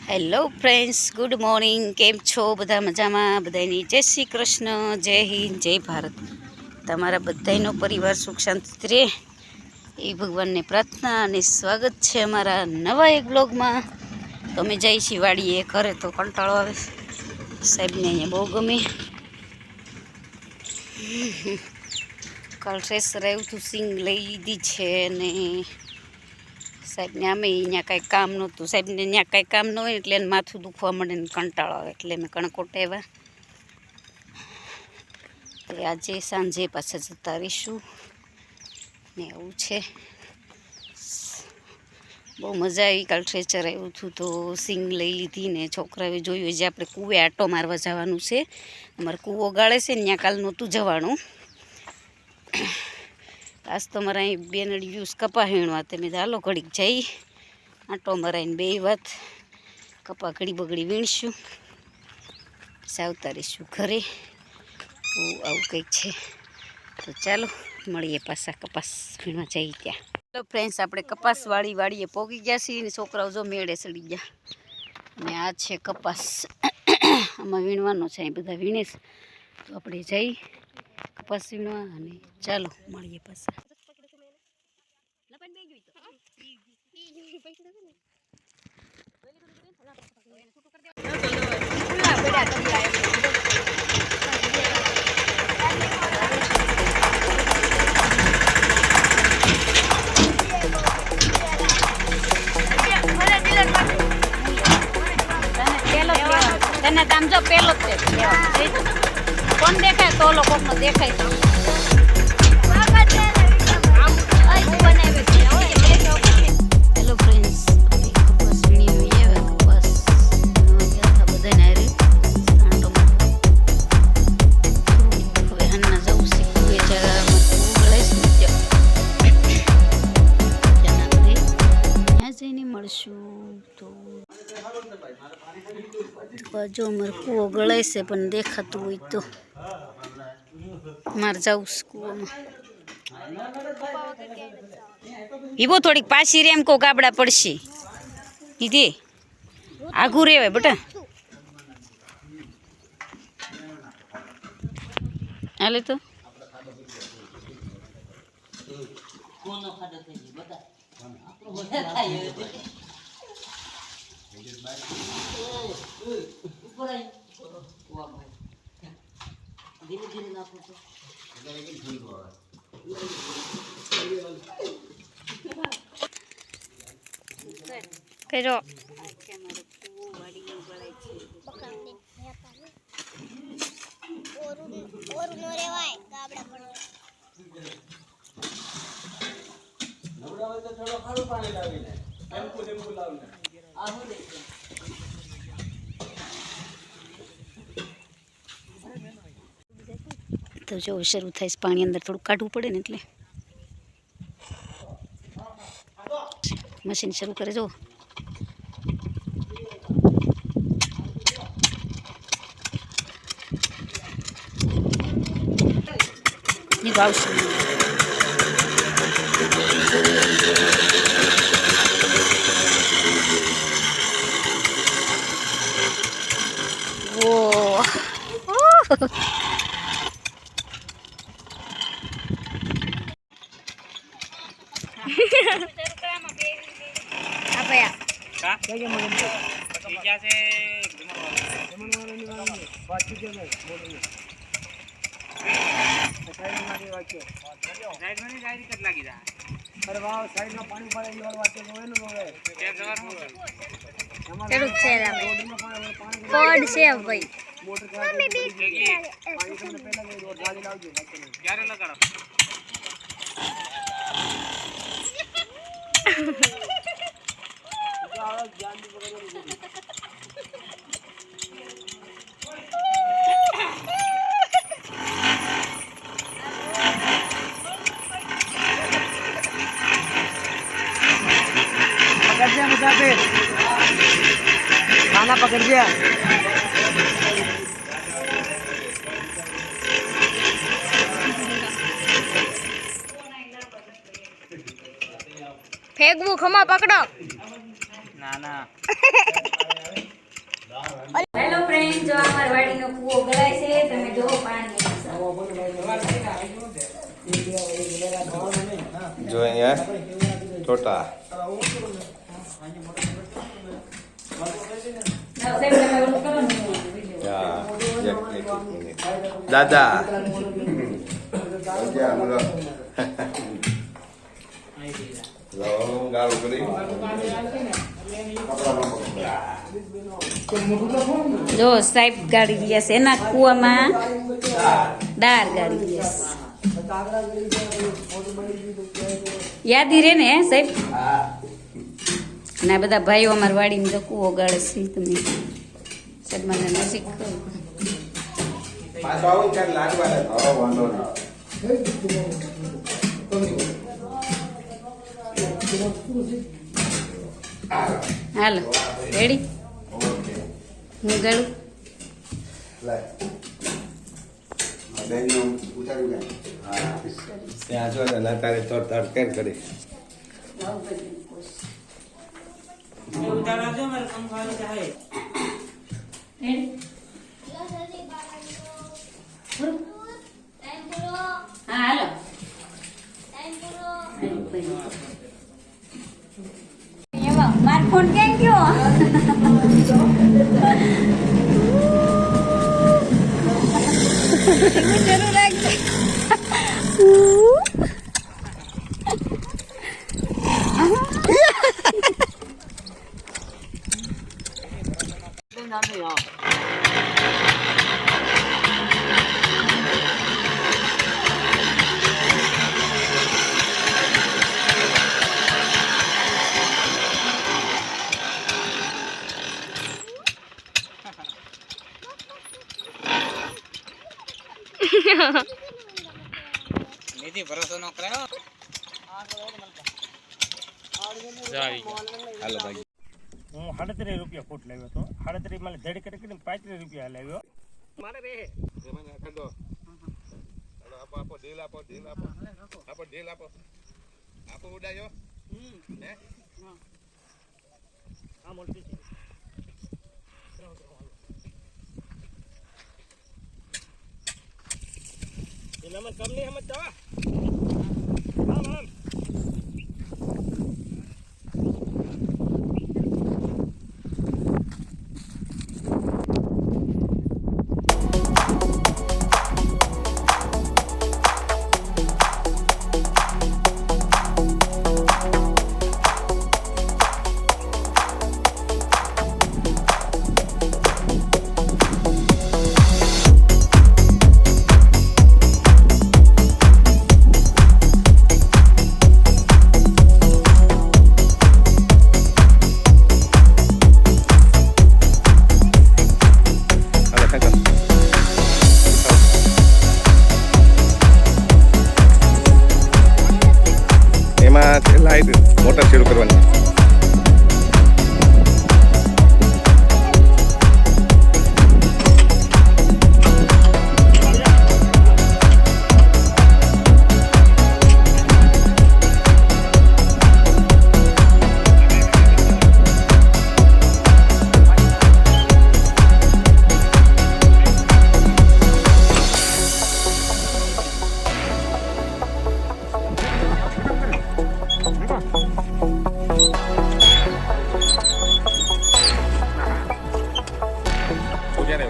Hello friends, good morning. કેમ છો બધા? મજામાં? બધાની જય શ્રી કૃષ્ણ, જય હિન્દ, જય ભારત. તમારા બધાનો પરિવાર સુખ શાંતિ રહે એ ભગવાનને પ્રાર્થના અને સ્વાગત છે અમારા નવા એક બ્લોગમાં. તો અમે જઈએ છીએ વાડીએ. ઘરે તો કંટાળો આવે, સાહેબને અહીંયા બહુ ગમે. કાલ ટ્રેસર આવ્યું હતું, સિંગ લઈ લીધી છે અને સાહેબને આમે અહીંયા કાંઈ કામ નહોતું. સાહેબને ત્યાં કાંઈ કામ ન હોય એટલે એને માથું દુખવા મળે ને કંટાળો આવે એટલે મેં કણકોટ આવ્યા. તો આજે સાંજે પાછા જતા રહીશું ને એવું છે. બહુ મજા આવી. કાલ ટ્રેચર આવ્યું હતું તો સિંગ લઈ લીધી ને છોકરાએ જોયું જે આપણે કૂવે આટો મારવા જવાનું છે. અમારે કૂવો ગાળે છે ને ત્યાં કાલ નહોતું જવાનું. આજ તો મારા અહીં બેનડી યુઝ કપા વીણવા તમે હાલો ઘડીક જઈ આંટો મરાઈને બે વાત કપા ઘડી બગડી વીણશું, આવતા રહીશું ઘરે. તો આવું કંઈક છે. તો ચાલો મળીએ પાછા કપાસ વીણવા જઈએ ત્યાં. ચાલો ફ્રેન્ડ્સ, આપણે કપાસ વાડીએ પોગી ગયા છીએ ને છોકરાઓ જો મેળે ચડી ગયા. અને આ છે કપાસ, આમાં વીણવાનો છે. અહીં બધા વીણે છે તો આપણે જઈ કપાસ વીણવા અને ચાલો મળીએ પાછા. તને કામ જો પેલો જ કોણ દેખાય તો ઓલો કોકનો દેખાય તો હેલો ફ્રેન્ડ્સ, કપાસ વીણી આવે કપાસ બધાને હવે હાલના જવું છે કુએ જગામાં ઉગળાઈશ ને ત્યાં જઈને મળશું. તો બાજુ અમારે કૂવો ગળાય છે પણ દેખાતું હોય તો મારે જવું છે કૂવામાં. હીબો થોડીક પાછી રે એમ કહું, ગાબડા પડશે. દીધી આઘું રેવાય બટા. હાલે તો કર્યો. તો જો શરૂ થાય છે પાણી અંદર થોડું કાઢવું પડે ને એટલે મશીન શરૂ કરે. જો આવશે मुसाफिर खाना पकड़ दिया. फेंकવું ખમા પકડો. ના ના छोटा दादा જો સાહેબ ગાડી ગયા છે એના કુવામાં દાળ ગાડી ગયા યાદી રે ને સાહેબ અને આ બધા ભાઈઓ અમારા વાડીમાં જો કૂવો ગાળે છે તમે સાહેબ મને નજીક હાલો રેડી હું ગાળું ત્યાં જો તારે તડ કેમ કરી હા હાલો મારો ફોન ક્યાં ગયો જરૂર રાખજે નિધિ ભરોસો નો કરાયો હાલો ભાઈ હું 38 રૂપિયા ફૂટ લાવ્યો હતો 38 માં ધડ કરીને 35 રૂપિયા લાવ્યો મારે રે મને ખડો હાલો આપો ઢીલ આપો ઢીલ આપો ઉડાયો હે આ મોટી છે એનામાં કમ નહીં સમજતા આમ આમ લાઈટ મોટર શરૂ કરવાની પૂજા ને